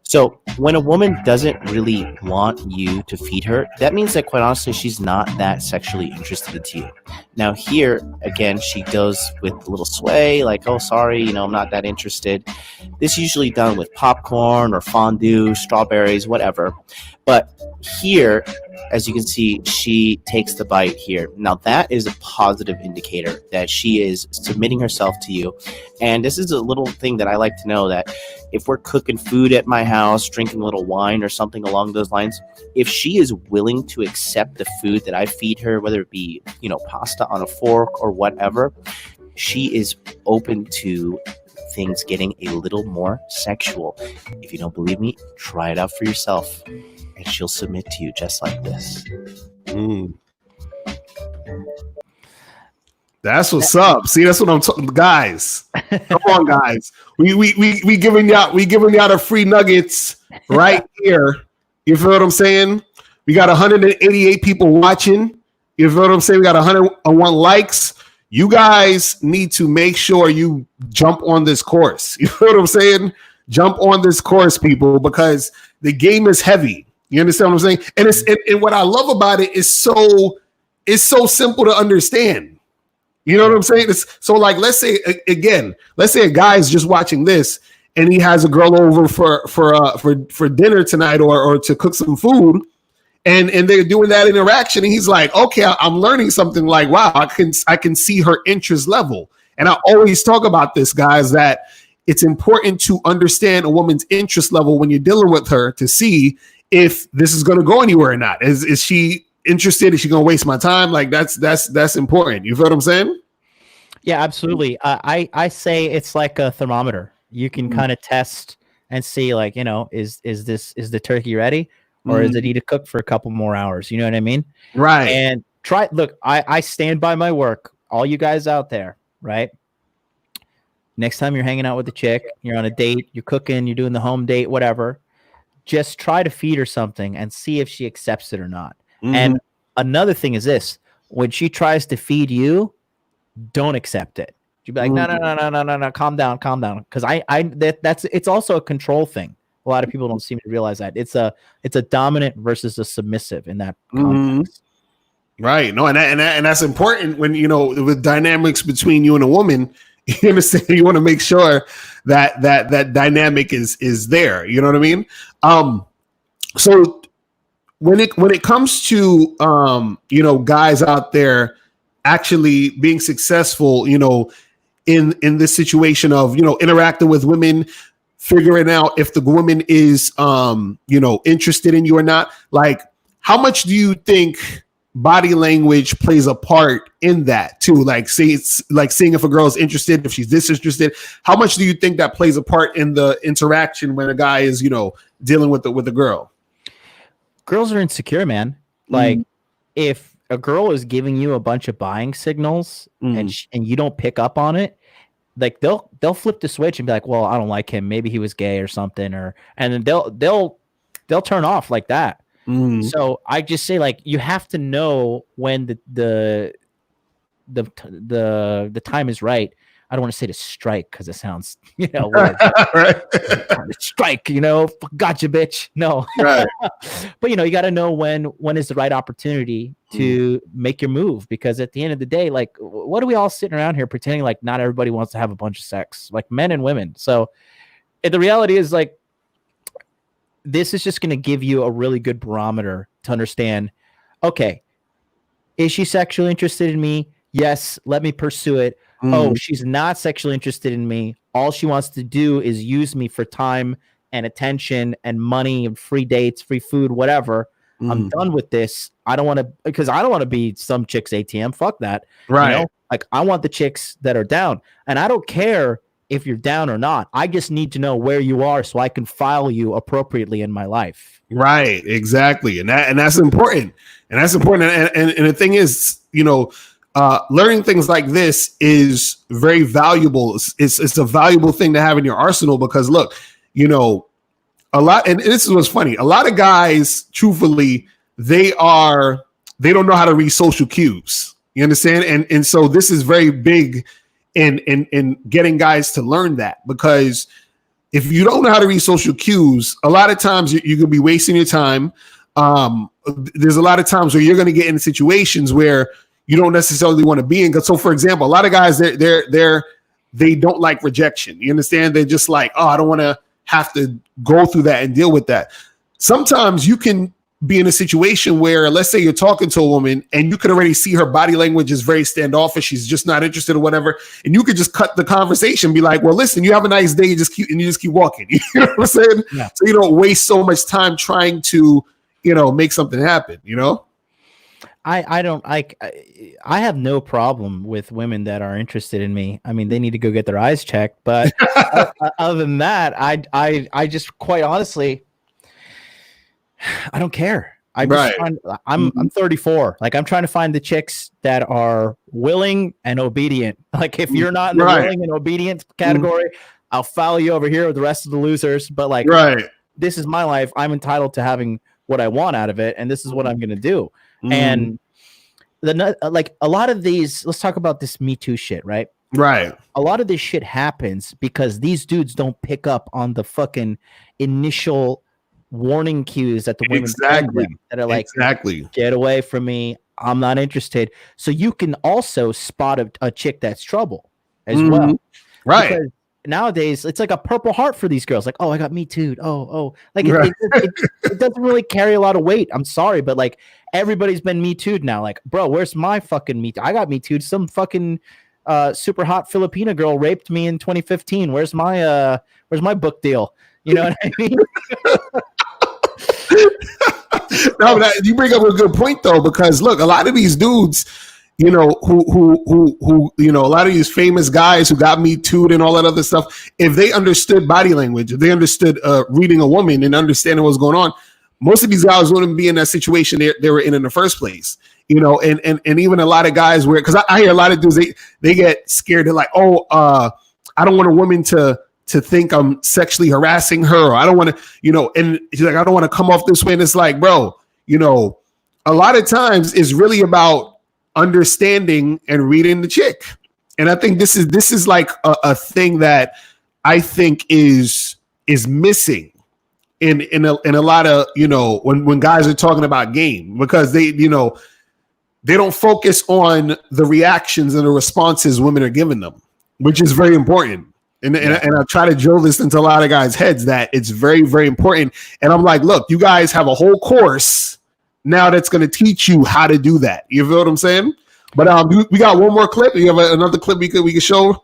So when a woman doesn't really want you to feed her, that means that quite honestly, she's not that sexually interested in you. Now here, again, she does with a little sway, like, oh, sorry, I'm not that interested. This is usually done with popcorn or fondue, strawberries, whatever. But here, as you can see, she takes the bite here. Now that is a positive indicator that she is submitting herself to you. And this is a little thing that I like to know, that if we're cooking food at my house, drinking a little wine or something along those lines, if she is willing to accept the food that I feed her, whether it be, pasta on a fork or whatever, she is open to things getting a little more sexual. If you don't believe me, try it out for yourself. And she'll submit to you just like this. That's what's up. See, that's what I'm talking, guys. Come on, guys. We giving y'all the free nuggets right here. You feel what I'm saying? We got 188 people watching. You feel what I'm saying? We got 101 likes. You guys need to make sure you jump on this course. You feel what I'm saying? Jump on this course, people, because the game is heavy. You understand what I'm saying? And and what I love about it is so simple to understand. You know what I'm saying? So like, let's say a guy is just watching this and he has a girl over for dinner tonight or to cook some food, and they're doing that interaction, and he's like, okay, I'm learning something. Like, wow, I can see her interest level. And I always talk about this, guys, that it's important to understand a woman's interest level when you're dealing with her to see if this is going to go anywhere or not. Is she interested? Is she going to waste my time? Like that's important. You feel what I'm saying? Yeah, absolutely. I say it's like a thermometer. You can kind of test and see, like, is the turkey ready, or does it need to cook for a couple more hours? You know what I mean? Right. And look, I stand by my work. All you guys out there, right? Next time you're hanging out with a chick, you're on a date, you're cooking, you're doing the home date, whatever, just try to feed her something and see if she accepts it or not. And another thing is this: when she tries to feed you, don't accept it. You'd be like, no, calm down. Because that's it's also a control thing. A lot of people don't seem to realize that it's a dominant versus a submissive in that context. Right. No, and that's important when, with dynamics between you and a woman, you understand, you want to make sure that dynamic is there. You know what I mean? So when it comes to, guys out there actually being successful, in this situation of, interacting with women, figuring out if the woman is, interested in you or not, like, how much do you think body language plays a part in that too? Like, say it's like seeing if a girl is interested, if she's disinterested. How much do you think that plays a part in the interaction when a guy is, dealing with a girl? Girls are insecure, man. Like, if a girl is giving you a bunch of buying signals and you don't pick up on it, like they'll flip the switch and be like, well, I don't like him. Maybe he was gay or something, and then they'll turn off like that. So I just say, like, you have to know when the time is right. I don't want to say to strike because it sounds, weird. Right. Strike, gotcha, bitch. No, right. But you got to know when is the right opportunity to make your move, because at the end of the day, like, what are we all sitting around here pretending like not everybody wants to have a bunch of sex, like men and women? So the reality is, like, this is just going to give you a really good barometer to understand, okay, is she sexually interested in me? Yes, let me pursue it. Oh, she's not sexually interested in me. All she wants to do is use me for time and attention and money and free dates, free food, whatever. I'm done with this. I don't want to be some chick's ATM. Fuck that. Right. Like, I want the chicks that are down, and I don't care if you're down or not. I just need to know where you are so I can file you appropriately in my life. Right. Exactly. And that's important. And that's important. And the thing is, learning things like this is very valuable. It's a valuable thing to have in your arsenal, because look, a lot, and this is what's funny. A lot of guys, truthfully, they don't know how to read social cues. You understand? And so this is very big in getting guys to learn that, because if you don't know how to read social cues, a lot of times you could be wasting your time. There's a lot of times where you're going to get in situations where you don't necessarily want to be in. So, for example, a lot of guys, they don't like rejection. You understand? They're just like, oh, I don't want to have to go through that and deal with that. Sometimes you can be in a situation where, let's say you're talking to a woman and you could already see her body language is very standoffish. She's just not interested or whatever. And you could just cut the conversation, be like, well, listen, you have a nice day. You just keep walking. You know what I'm saying? Yeah. So you don't waste so much time trying to, make something happen, I have no problem with women that are interested in me. I mean, they need to go get their eyes checked. But other than that, I just, quite honestly, I don't care. I'm 34. Like, I'm trying to find the chicks that are willing and obedient. Like, if you're not in the willing and obedient category, I'll follow you over here with the rest of the losers. But like, this is my life. I'm entitled to having what I want out of it, and this is what I'm going to do. And like, a lot of these, let's talk about this Me Too shit, right? Right. A lot of this shit happens because these dudes don't pick up on the fucking initial warning cues that the women send them, that are like, get away from me, I'm not interested. So you can also spot a chick that's trouble as well. Right. Because nowadays it's like a Purple Heart for these girls. Like, oh, I got Me Too'd. Oh. Like, it doesn't really carry a lot of weight. I'm sorry, but like, everybody's been Me Too'd now. Like, bro, where's my fucking Me Too? I got Me Too'd. Some fucking super hot Filipina girl raped me in 2015. Where's my book deal? You know what I mean? No, you bring up a good point though, because look, a lot of these dudes, who a lot of these famous guys who got Me Too'd and all that other stuff, if they understood body language, if they understood reading a woman and understanding what's going on, most of these guys wouldn't be in that situation they were in the first place. And even a lot of guys where, because I hear a lot of dudes, they get scared. They're like, oh, I don't want a woman to think I'm sexually harassing her, or I don't want to, and she's like, I don't want to come off this way. And it's like, bro, a lot of times it's really about understanding and reading the chick. And I think this is like a thing that I think is missing in a lot of, when guys are talking about game, because they don't focus on the reactions and the responses women are giving them, which is very important. And I try to drill this into a lot of guys' heads that it's very, very important. And I'm like, look, you guys have a whole course now that's going to teach you how to do that. You feel what I'm saying? But we got one more clip. You have another clip we could show?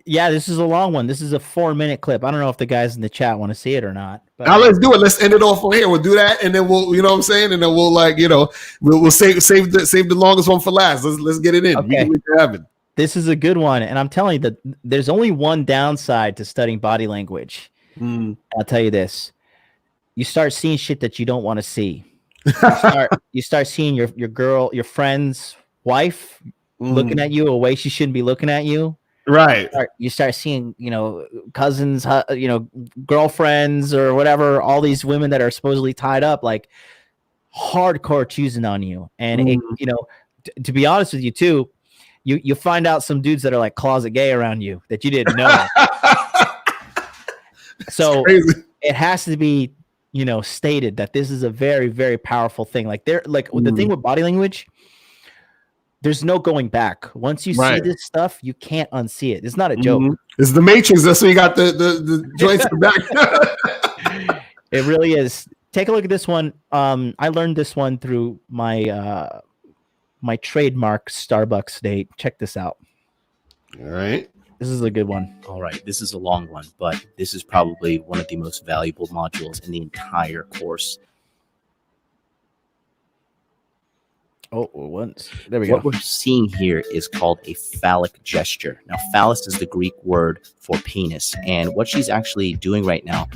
Yeah, this is a long one. This is a 4-minute clip. I don't know if the guys in the chat want to see it or not. But now let's do it. Let's end it off on here. We'll do that, and then we'll, you know what I'm saying, and then we'll we'll save the longest one for last. Let's get it in. Okay. We can have it. This is a good one, and I'm telling you that there's only one downside to studying body language. I'll tell you this: you start seeing shit that you don't want to see. You start seeing your your friend's wife looking at you a way she shouldn't be looking at you. Right. You start seeing, cousins, girlfriends or whatever, all these women that are supposedly tied up, like hardcore choosing on you. And, to be honest with you, too, you find out some dudes that are like closet gay around you that you didn't know. So it has to be, stated that this is a very, very powerful thing. Like the thing with body language, there's no going back. Once you see this stuff, you can't unsee it. It's not a joke. It's the Matrix. That's why you got the joints in the back. It really is. Take a look at this one. I learned this one through my my trademark Starbucks date. Check this out. All right. This is a good one. All right. This is a long one, but this is probably one of the most valuable modules in the entire course. Oh, once. There we go. What we're seeing here is called a phallic gesture. Now, phallus is the Greek word for penis. And what she's actually doing right now,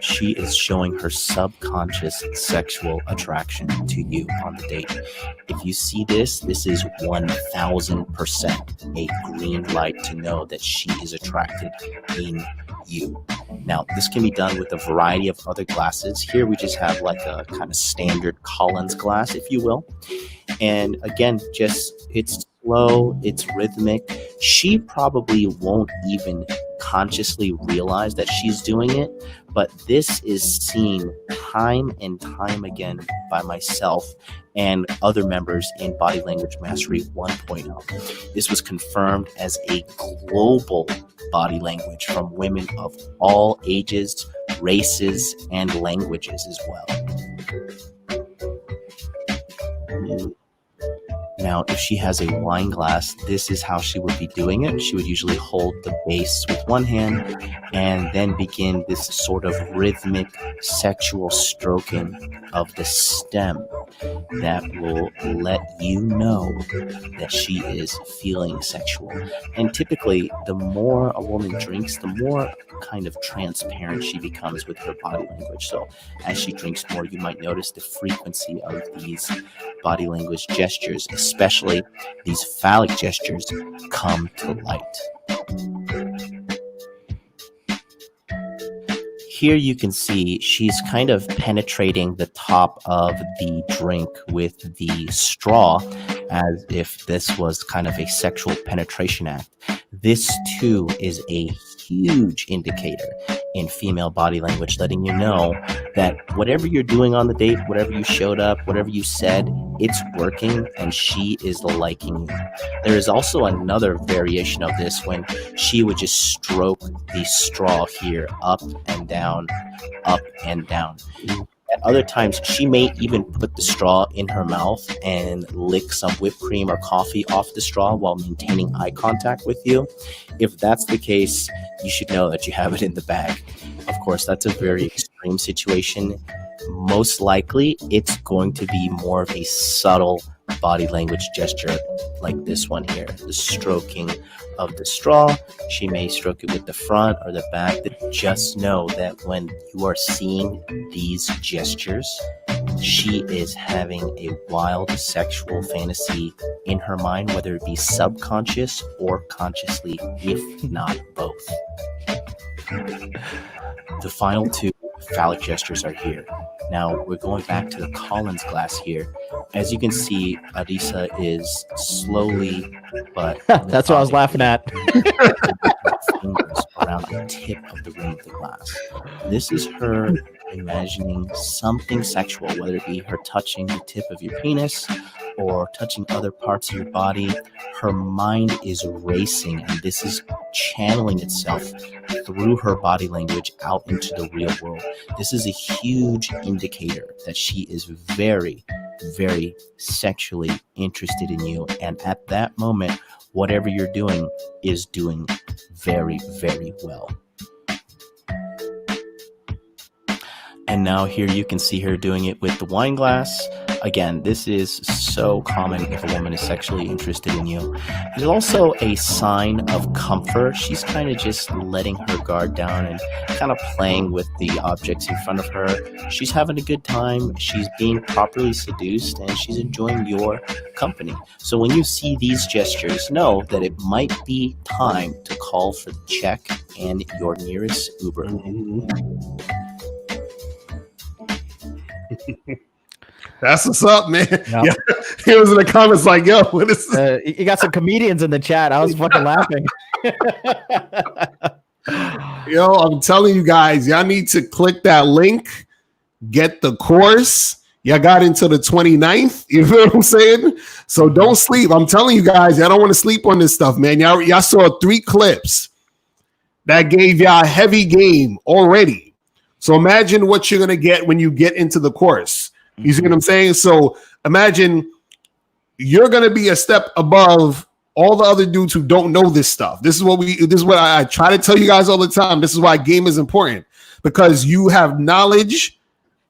she is showing her subconscious sexual attraction to you on the date. If you see this, this is 1000% a green light to know that she is attracted in you. Now, this can be done with a variety of other glasses. Here we just have like a kind of standard Collins glass, if you will. And again, it's slow, it's rhythmic. She probably won't even consciously realize that she's doing it, but this is seen time and time again by myself and other members in Body Language Mastery 1.0. This was confirmed as a global body language from women of all ages, races, and languages as well. Now, if she has a wine glass, this is how she would be doing it. She would usually hold the base with one hand and then begin this sort of rhythmic sexual stroking of the stem that will let you know that she is feeling sexual. And typically, the more a woman drinks, the more kind of transparent she becomes with her body language. So as she drinks more, you might notice the frequency of these body language gestures, especially these phallic gestures, come to light. Here you can see she's kind of penetrating the top of the drink with the straw as if this was kind of a sexual penetration act. This too is a huge indicator in female body language, letting you know that whatever you're doing on the date, whatever you showed up, whatever you said, it's working and she is liking you. There is also another variation of this when she would just stroke the straw here up and down, up and down. At other times, she may even put the straw in her mouth and lick some whipped cream or coffee off the straw while maintaining eye contact with you. If that's the case, you should know that you have it in the bag. Of course, that's a very extreme situation. Most likely, it's going to be more of a subtle body language gesture like this one here, the stroking of the straw. She may stroke it with the front or the back. Just know that when you are seeing these gestures, she is having a wild sexual fantasy in her mind, whether it be subconscious or consciously, if not both. The final two phallic gestures are here. Now we're going back to the Collins glass here. As you can see, Adisa is slowly but That's what I was laughing at. fingers around the tip of the rim of the glass. This is her imagining something sexual, whether it be her touching the tip of your penis or touching other parts of your body. Her mind is racing, and this is channeling itself through her body language out into the real world. This is a huge indicator that she is very, very sexually interested in you. And at that moment, whatever you're doing is doing very, very well. And now here you can see her doing it with the wine glass. Again, this is so common if a woman is sexually interested in you. It's also a sign of comfort. She's kind of just letting her guard down and kind of playing with the objects in front of her. She's having a good time. She's being properly seduced, and she's enjoying your company. So when you see these gestures, know that it might be time to call for the check and your nearest Uber. That's what's up, man. Yep. Yeah, he was in the comments like, "Yo, what is this?" You got some comedians in the chat. I was fucking laughing. Yo, I'm telling you guys, y'all need to click that link, get the course. Y'all got into the 29th. You feel what I'm saying? So don't sleep. I'm telling you guys, y'all don't want to sleep on this stuff, man. Y'all saw 3 clips that gave y'all a heavy game already. So imagine what you're gonna get when you get into the course. You see what I'm saying? So imagine you're gonna be a step above all the other dudes who don't know this stuff. This is what I try to tell you guys all the time. This is why game is important, because you have knowledge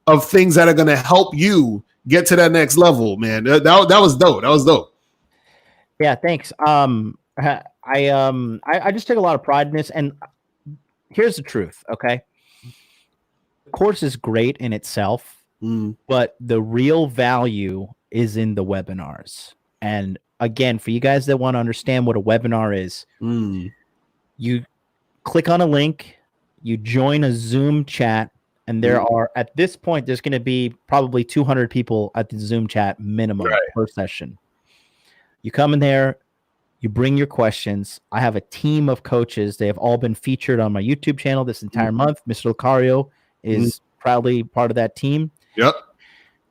of things that are gonna help you get to that next level, man. That was dope. That was dope. Yeah, thanks. I just take a lot of pride in this, and here's the truth, okay? The course is great in itself. But the real value is in the webinars. And again, for you guys that want to understand what a webinar is, you click on a link, you join a Zoom chat, and there are, at this point, there's going to be probably 200 people at the Zoom chat minimum per session. You come in there, you bring your questions. I have a team of coaches. They have all been featured on my YouTube channel this entire month. Mr. Lucario is proudly part of that team. Yep.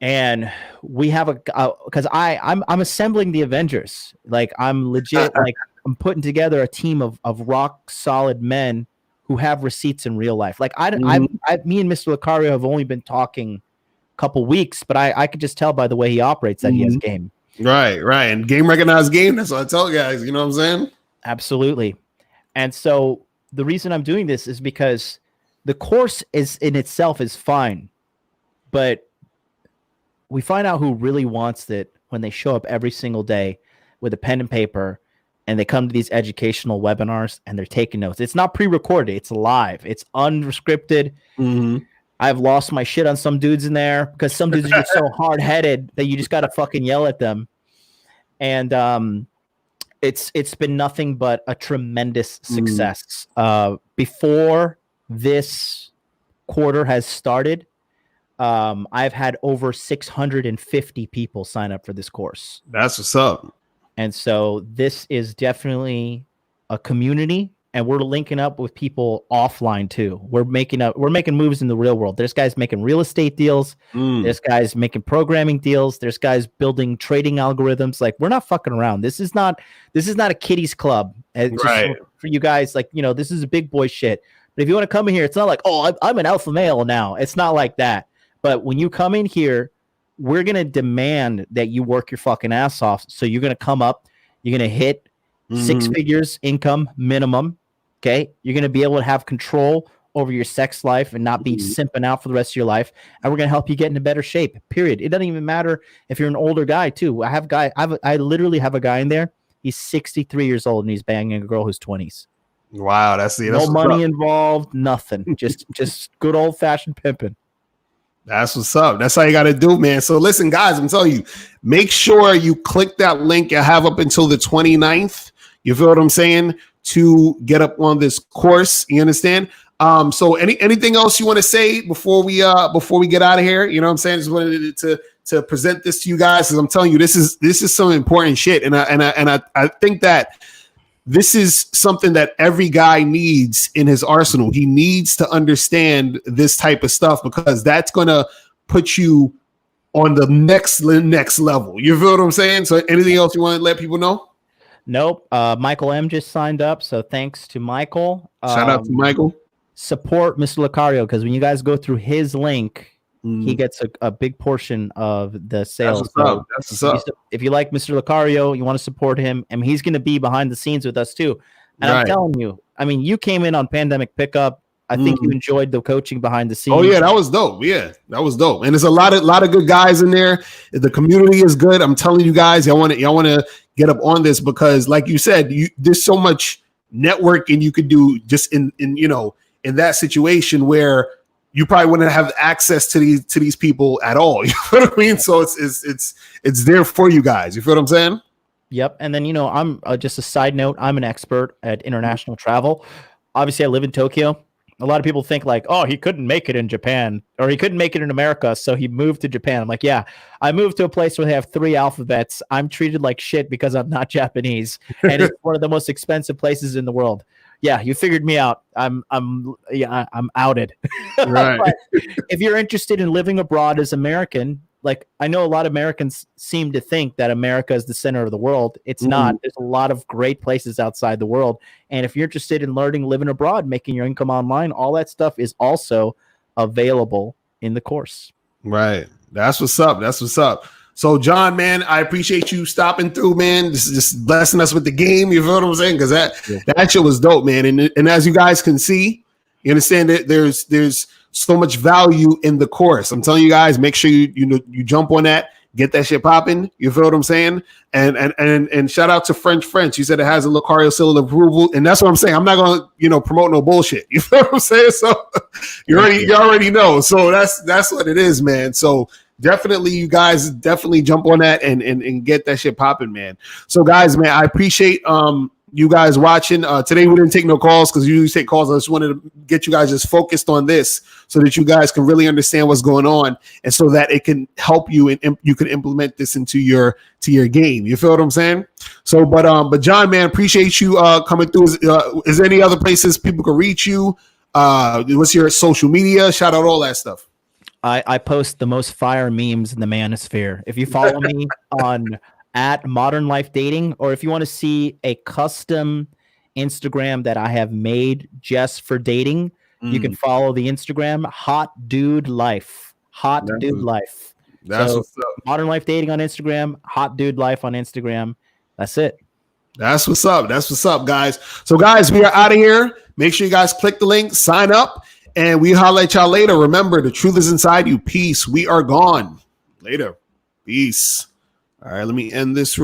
And we have because I'm assembling the Avengers. Like, I'm legit, like, I'm putting together a team of rock solid men who have receipts in real life. Like, me and Mr. Lucario have only been talking a couple weeks, but I could just tell by the way he operates that he has game. Right. And game recognized game. That's what I tell guys. You know what I'm saying? Absolutely. And so the reason I'm doing this is because the course is in itself is fine. But we find out who really wants it when they show up every single day with a pen and paper, and they come to these educational webinars and they're taking notes. It's not pre-recorded. It's live. It's unscripted. I've lost my shit on some dudes in there because some dudes are just so hard-headed that you just got to fucking yell at them. And it's been nothing but a tremendous success. Before this quarter has started, I've had over 650 people sign up for this course. That's what's up. And so this is definitely a community, and we're linking up with people offline too. We're making moves in the real world. There's guys making real estate deals. There's guys making programming deals. There's guys building trading algorithms. Like, we're not fucking around. This is not a kiddies club. Right. For you guys, like, this is a big boy shit. But if you want to come in here, it's not like, oh, I'm an alpha male now. It's not like that. But when you come in here, we're going to demand that you work your fucking ass off. So you're going to come up, you're going to hit 6 figures income minimum. Okay. You're going to be able to have control over your sex life and not be simping out for the rest of your life. And we're going to help you get into better shape, period. It doesn't even matter if you're an older guy too. I literally have a guy in there. He's 63 years old and he's banging a girl who's 20s. Wow. That's no money involved. Nothing. just good old fashioned pimping. That's what's up. That's how you got to do, man. So listen, guys, I'm telling you, make sure you click that link you have up until the 29th. You feel what I'm saying? To get up on this course. You understand? So anything else you want to say before we get out of here? You know what I'm saying? Just wanted to present this to you guys, because I'm telling you, this is some important shit, and I think that this is something that every guy needs in his arsenal. He needs to understand this type of stuff, because that's gonna put you on the next level. You feel what I'm saying? So anything else you want to let people know? Nope. Michael M just signed up, so thanks to Michael. Shout out to Michael. Support Mr. Lucario, because when you guys go through his link, he gets a big portion of the sales. That's what's up. If you like Mr. Lucario, you want to support him, and he's going to be behind the scenes with us too. And I'm telling you, I mean, you came in on Pandemic Pickup. I think you enjoyed the coaching behind the scenes. Oh yeah, that was dope. Yeah, that was dope. And there's a lot of good guys in there. The community is good. I'm telling you guys, y'all want to get up on this, because, like you said, there's so much networking you could do just in that situation where you probably wouldn't have access to these people at all. You know what I mean? So it's there for you guys. You feel what I'm saying? Yep. And then, I'm just a side note. I'm an expert at international travel. Obviously, I live in Tokyo. A lot of people think like, oh, he couldn't make it in Japan, or he couldn't make it in America, so he moved to Japan. I'm like, yeah, I moved to a place where they have 3 alphabets. I'm treated like shit because I'm not Japanese, and it's one of the most expensive places in the world. Yeah, you figured me out. I'm outed. Right. But if you're interested in living abroad as American, like, I know a lot of Americans seem to think that America is the center of the world. It's not. There's a lot of great places outside the world. And if you're interested in learning, living abroad, making your income online, all that stuff is also available in the course. Right. That's what's up. That's what's up. So, John, man, I appreciate you stopping through, man. This is just blessing us with the game. You feel what I'm saying? Because that shit was dope, man. And as you guys can see, you understand that there's so much value in the course. I'm telling you guys, make sure you jump on that, get that shit popping. You feel what I'm saying? And shout out to French. You said it has a Lucario seal of approval, and that's what I'm saying. I'm not gonna promote no bullshit. You feel what I'm saying? So you already know. So that's what it is, man. So definitely, you guys definitely jump on that and get that shit popping, man. So guys, man, I appreciate you guys watching. Today we didn't take no calls because you usually take calls. I just wanted to get you guys just focused on this so that you guys can really understand what's going on, and so that it can help you and you can implement this into your game. You feel what I'm saying? So, but John, man, appreciate you coming through. Is there any other places people can reach you? What's your social media? Shout out all that stuff. I post the most fire memes in the manosphere. If you follow me on at Modern Life Dating, or if you want to see a custom Instagram that I have made just for dating, you can follow the Instagram Hot Dude Life. Dude Life. That's so, what's up. Modern Life Dating on Instagram, Hot Dude Life on Instagram. That's it. That's what's up. That's what's up, guys. So, guys, we are out of here. Make sure you guys click the link, sign up, and we holler at y'all later. Remember, the truth is inside you. Peace. We are gone. Later. Peace. All right, let me end this.